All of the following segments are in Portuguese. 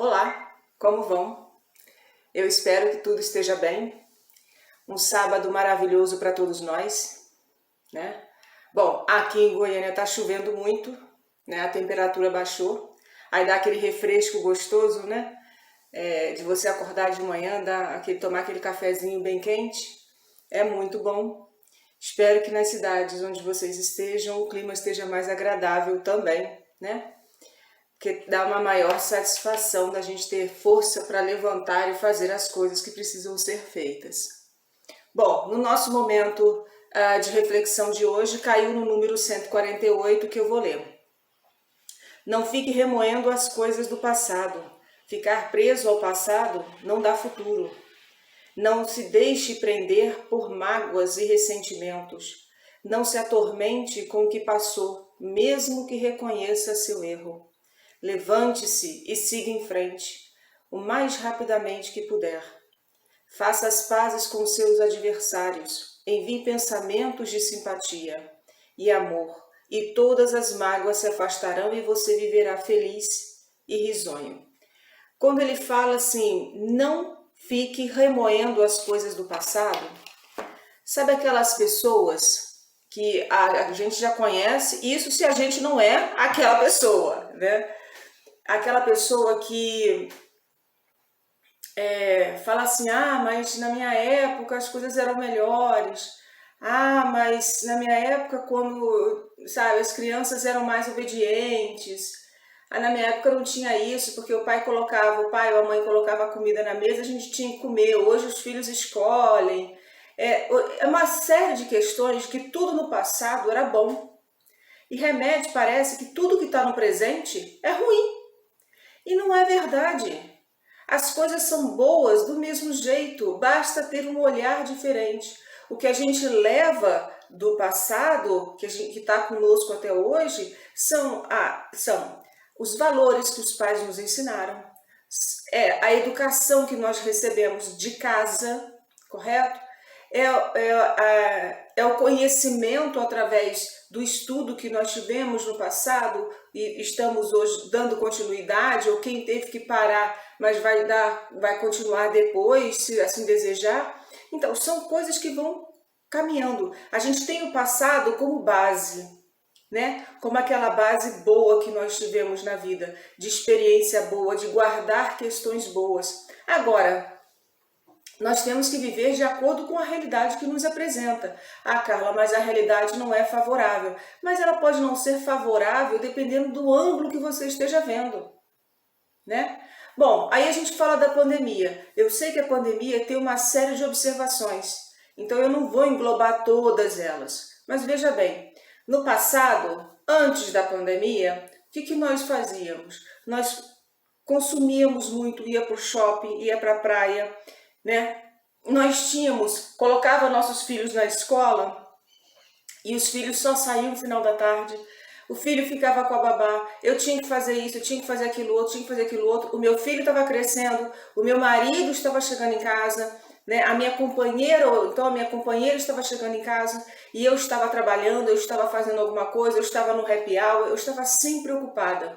Olá, como vão? Eu espero que tudo esteja bem. Um sábado maravilhoso para todos nós, né? Bom, aqui em Goiânia está chovendo muito, né? A temperatura baixou, aí dá aquele refresco gostoso, né? De você acordar de manhã, tomar aquele cafezinho bem quente, é muito bom. Espero que nas cidades onde vocês estejam o clima esteja mais agradável também, né? Que dá uma maior satisfação da gente ter força para levantar e fazer as coisas que precisam ser feitas. Bom, no nosso momento de reflexão de hoje, caiu no número 148 que eu vou ler. Não fique remoendo as coisas do passado. Ficar preso ao passado não dá futuro. Não se deixe prender por mágoas e ressentimentos. Não se atormente com o que passou, mesmo que reconheça seu erro. Levante-se e siga em frente, o mais rapidamente que puder. Faça as pazes com seus adversários, envie pensamentos de simpatia e amor, e todas as mágoas se afastarão e você viverá feliz e risonho. Quando ele fala assim, não fique remoendo as coisas do passado, sabe aquelas pessoas que a gente já conhece, isso se a gente não é aquela pessoa, né? Aquela pessoa que fala assim, mas na minha época as coisas eram melhores, mas na minha época quando, sabe, as crianças eram mais obedientes, na minha época não tinha isso, porque o pai ou a mãe colocava a comida na mesa, a gente tinha que comer, hoje os filhos escolhem, é uma série de questões que tudo no passado era bom, e remete, parece que tudo que está no presente é ruim. E não é verdade. As coisas são boas do mesmo jeito, basta ter um olhar diferente. O que a gente leva do passado, que está conosco até hoje, são os valores que os pais nos ensinaram, a educação que nós recebemos de casa, correto? É o conhecimento através do estudo que nós tivemos no passado e estamos hoje dando continuidade, ou quem teve que parar, mas vai continuar depois, se assim desejar. Então, são coisas que vão caminhando. A gente tem o passado como base, né? Como aquela base boa que nós tivemos na vida, de experiência boa, de guardar questões boas. Agora, nós temos que viver de acordo com a realidade que nos apresenta. Carla, mas a realidade não é favorável. Mas ela pode não ser favorável dependendo do ângulo que você esteja vendo, né? Bom, aí a gente fala da pandemia. Eu sei que a pandemia tem uma série de observações, então eu não vou englobar todas elas. Mas veja bem, no passado, antes da pandemia, o que nós fazíamos? Nós consumíamos muito, ia para o shopping, ia para a praia, né? Nós colocava nossos filhos na escola e os filhos só saíam no final da tarde. O filho ficava com a babá, eu tinha que fazer isso, eu tinha que fazer aquilo outro, tinha que fazer aquilo outro. O meu filho estava crescendo, o meu marido estava chegando em casa, né? A minha companheira estava chegando em casa e eu estava trabalhando, eu estava fazendo alguma coisa, eu estava no happy hour, eu estava sempre ocupada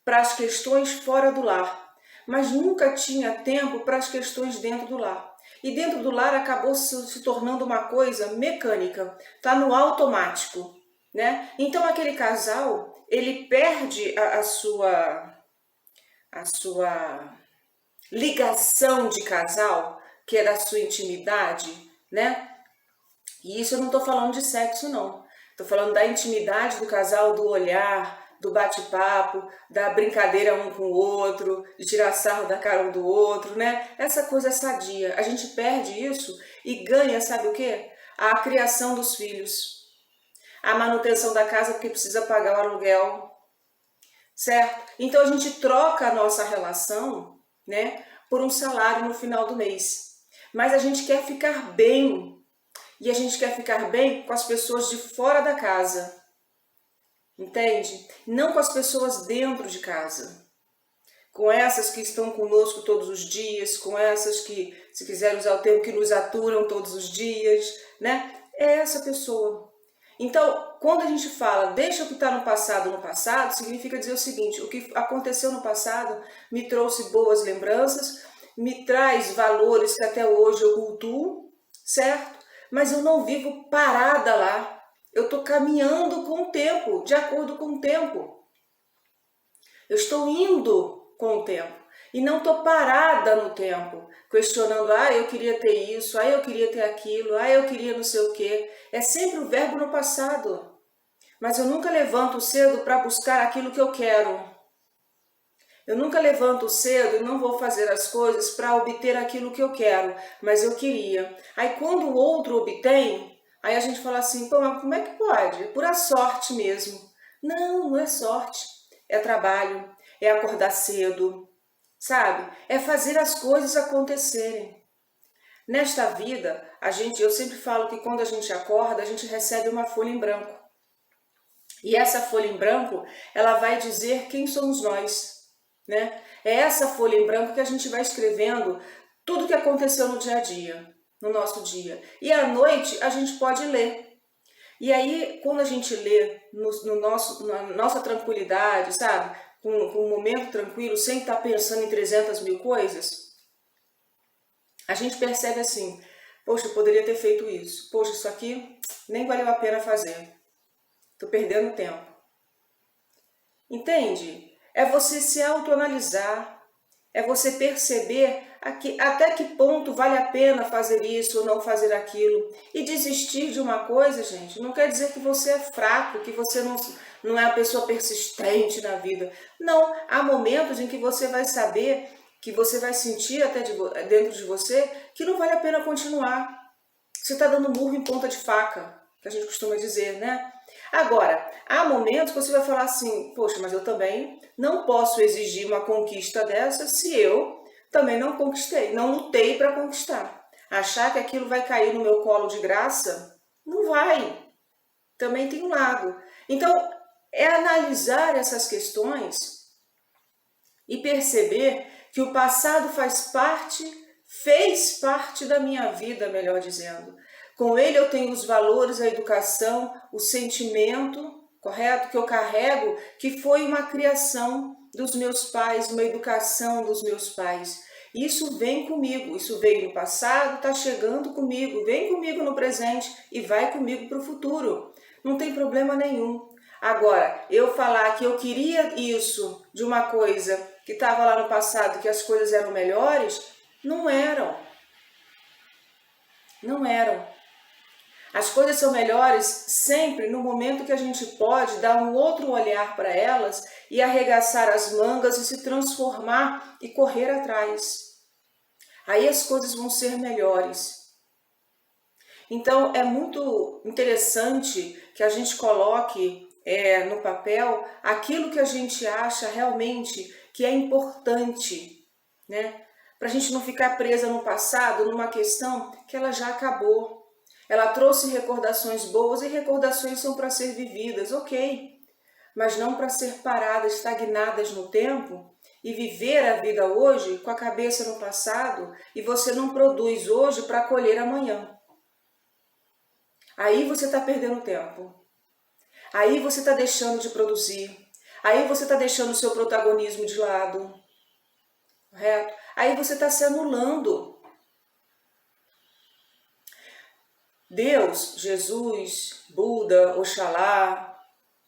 para as questões fora do lar. Mas nunca tinha tempo para as questões dentro do lar. E dentro do lar acabou se tornando uma coisa mecânica, está no automático, né? Então aquele casal, ele perde a sua ligação de casal, que é da sua intimidade, né? E isso eu não estou falando de sexo, não. Estou falando da intimidade do casal, do olhar, do bate-papo, da brincadeira um com o outro, de tirar sarro da cara um do outro, né? Essa coisa sadia. A gente perde isso e ganha, sabe o quê? A criação dos filhos, a manutenção da casa porque precisa pagar o aluguel, certo? Então a gente troca a nossa relação, né, por um salário no final do mês. Mas a gente quer ficar bem. E a gente quer ficar bem com as pessoas de fora da casa. Entende? Não com as pessoas dentro de casa. Com essas que estão conosco todos os dias, com essas que, se quiser usar o termo, que nos aturam todos os dias, né? É essa pessoa. Então, quando a gente fala, deixa o que está no passado, significa dizer o seguinte, o que aconteceu no passado me trouxe boas lembranças, me traz valores que até hoje eu cultuo, certo? Mas eu não vivo parada lá. Eu estou caminhando com o tempo, de acordo com o tempo. Eu estou indo com o tempo. E não estou parada no tempo, questionando, eu queria ter isso, eu queria ter aquilo, eu queria não sei o quê. É sempre o verbo no passado. Mas eu nunca levanto cedo para buscar aquilo que eu quero. Eu nunca levanto cedo e não vou fazer as coisas para obter aquilo que eu quero, mas eu queria. Aí quando o outro obtém, aí a gente fala assim, pô, mas como é que pode? É pura sorte mesmo. Não, não é sorte. É trabalho, é acordar cedo, sabe? É fazer as coisas acontecerem. Nesta vida, eu sempre falo que quando a gente acorda, a gente recebe uma folha em branco. E essa folha em branco, ela vai dizer quem somos nós, né? É essa folha em branco que a gente vai escrevendo tudo que aconteceu no dia a dia, no nosso dia. E à noite a gente pode ler. E aí, quando a gente lê na nossa tranquilidade, sabe? Com um momento tranquilo, sem estar pensando em 300 mil coisas, a gente percebe assim, poxa, eu poderia ter feito isso. Poxa, isso aqui nem valeu a pena fazer. Estou perdendo tempo. Entende? É você se autoanalisar, é você perceber até que ponto vale a pena fazer isso ou não fazer aquilo. E desistir de uma coisa, gente, não quer dizer que você é fraco, que você não é uma pessoa persistente na vida. Não, há momentos em que você vai saber, que você vai sentir até dentro de você, que não vale a pena continuar. Você está dando murro em ponta de faca, que a gente costuma dizer, né? Agora, há momentos que você vai falar assim, poxa, mas eu também não posso exigir uma conquista dessa se eu também não conquistei, não lutei para conquistar. Achar que aquilo vai cair no meu colo de graça, não vai. Também tem um lado. Então, é analisar essas questões e perceber que o passado fez parte da minha vida, melhor dizendo. Com ele eu tenho os valores, a educação, o sentimento, correto? Que eu carrego, que foi uma criação dos meus pais, uma educação dos meus pais. Isso vem comigo, isso veio no passado, está chegando comigo, vem comigo no presente e vai comigo para o futuro. Não tem problema nenhum. Agora, eu falar que eu queria isso de uma coisa que estava lá no passado, que as coisas eram melhores, não eram. Não eram. As coisas são melhores sempre no momento que a gente pode dar um outro olhar para elas e arregaçar as mangas e se transformar e correr atrás. Aí as coisas vão ser melhores. Então é muito interessante que a gente coloque no papel aquilo que a gente acha realmente que é importante, né? Para a gente não ficar presa no passado, numa questão que ela já acabou. Ela trouxe recordações boas e recordações são para ser vividas, ok. Mas não para ser paradas, estagnadas no tempo e viver a vida hoje com a cabeça no passado e você não produz hoje para colher amanhã. Aí você está perdendo tempo. Aí você está deixando de produzir. Aí você está deixando o seu protagonismo de lado. Correto? Aí você está se anulando. Deus, Jesus, Buda, Oxalá,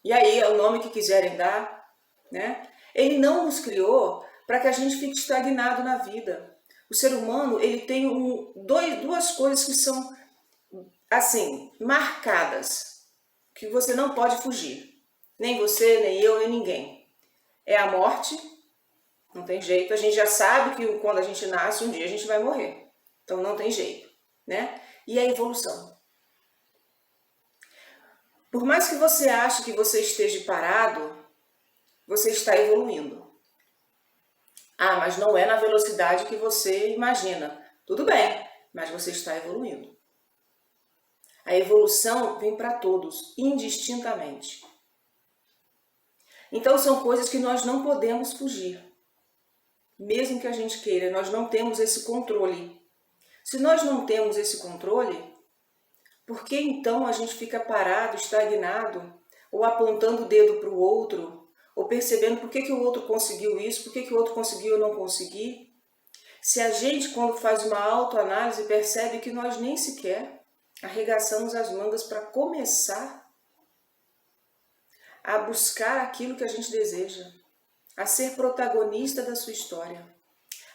e aí é o nome que quiserem dar, né? Ele não nos criou para que a gente fique estagnado na vida. O ser humano, ele tem duas coisas que são, assim, marcadas, que você não pode fugir. Nem você, nem eu, nem ninguém. É a morte, não tem jeito. A gente já sabe que quando a gente nasce, um dia a gente vai morrer. Então não tem jeito, né? E a evolução. Por mais que você ache que você esteja parado, você está evoluindo. Ah, mas não é na velocidade que você imagina. Tudo bem, mas você está evoluindo. A evolução vem para todos, indistintamente. Então são coisas que nós não podemos fugir. Mesmo que a gente queira, nós não temos esse controle. Se nós não temos esse controle, Por que então a gente fica parado, estagnado, ou apontando o dedo para o outro, ou percebendo por que o outro conseguiu isso, por que o outro conseguiu e eu não consegui? Se a gente, quando faz uma autoanálise, percebe que nós nem sequer arregaçamos as mangas para começar a buscar aquilo que a gente deseja, a ser protagonista da sua história.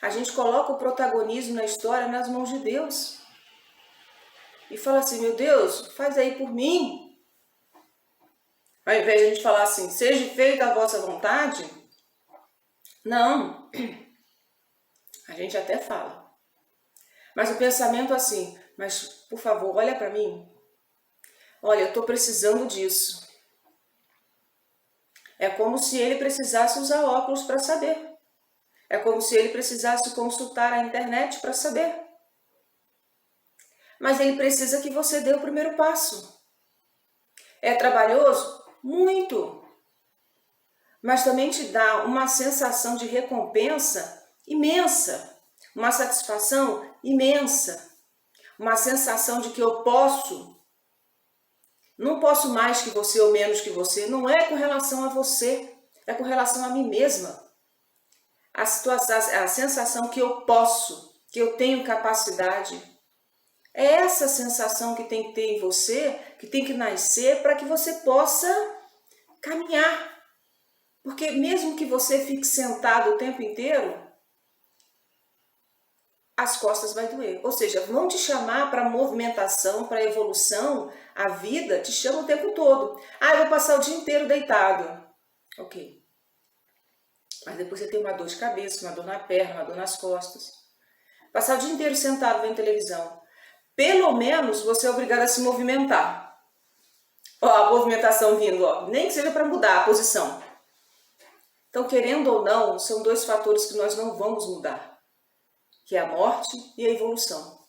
A gente coloca o protagonismo na história nas mãos de Deus. E fala assim, meu Deus, faz aí por mim. Ao invés de a gente falar assim, seja feita a vossa vontade, não. A gente até fala. Mas o pensamento assim, mas por favor, olha para mim. Olha, eu estou precisando disso. É como se ele precisasse usar óculos para saber. É como se ele precisasse consultar a internet para saber. Mas ele precisa que você dê o primeiro passo. É trabalhoso? Muito. Mas também te dá uma sensação de recompensa imensa. Uma satisfação imensa. Uma sensação de que eu posso. Não posso mais que você ou menos que você. Não é com relação a você. É com relação a mim mesma. A sensação que eu posso, que eu tenho capacidade. É essa sensação que tem que ter em você, que tem que nascer para que você possa caminhar. Porque mesmo que você fique sentado o tempo inteiro, as costas vai doer. Ou seja, vão te chamar para movimentação, para evolução, a vida te chama o tempo todo. Ah, eu vou passar o dia inteiro deitado. Ok. Mas depois você tem uma dor de cabeça, uma dor na perna, uma dor nas costas. Passar o dia inteiro sentado vendo televisão. Pelo menos você é obrigado a se movimentar. Ó, a movimentação vindo, ó, nem que seja para mudar a posição. Então, querendo ou não, são dois fatores que nós não vamos mudar, que é a morte e a evolução.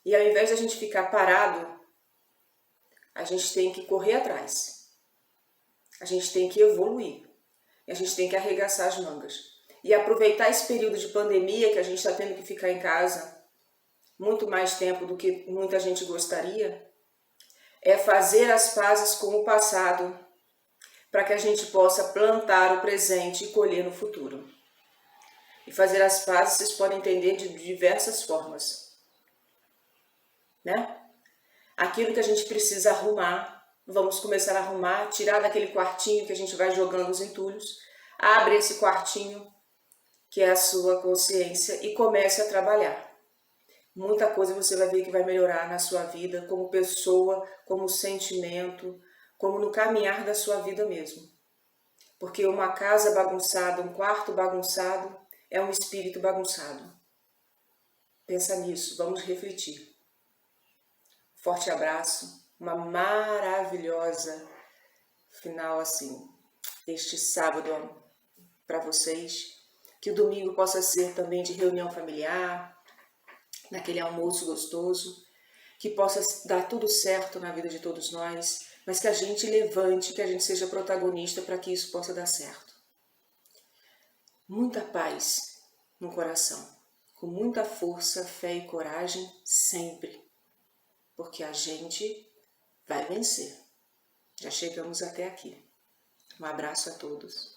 E ao invés de a gente ficar parado, a gente tem que correr atrás. A gente tem que evoluir. E a gente tem que arregaçar as mangas. E aproveitar esse período de pandemia que a gente está tendo que ficar em casa muito mais tempo do que muita gente gostaria, é fazer as pazes com o passado, para que a gente possa plantar o presente e colher no futuro. E fazer as pazes vocês podem entender de diversas formas, né? Aquilo que a gente precisa arrumar, vamos começar a arrumar, tirar daquele quartinho que a gente vai jogando os entulhos, abre esse quartinho, que é a sua consciência, e comece a trabalhar. Muita coisa você vai ver que vai melhorar na sua vida, como pessoa, como sentimento, como no caminhar da sua vida mesmo. Porque uma casa bagunçada, um quarto bagunçado, é um espírito bagunçado. Pensa nisso, vamos refletir. Forte abraço, uma maravilhosa final assim, este sábado para vocês. Que o domingo possa ser também de reunião familiar, naquele almoço gostoso, que possa dar tudo certo na vida de todos nós, mas que a gente levante, que a gente seja protagonista para que isso possa dar certo. Muita paz no coração, com muita força, fé e coragem sempre, porque a gente vai vencer. Já chegamos até aqui. Um abraço a todos.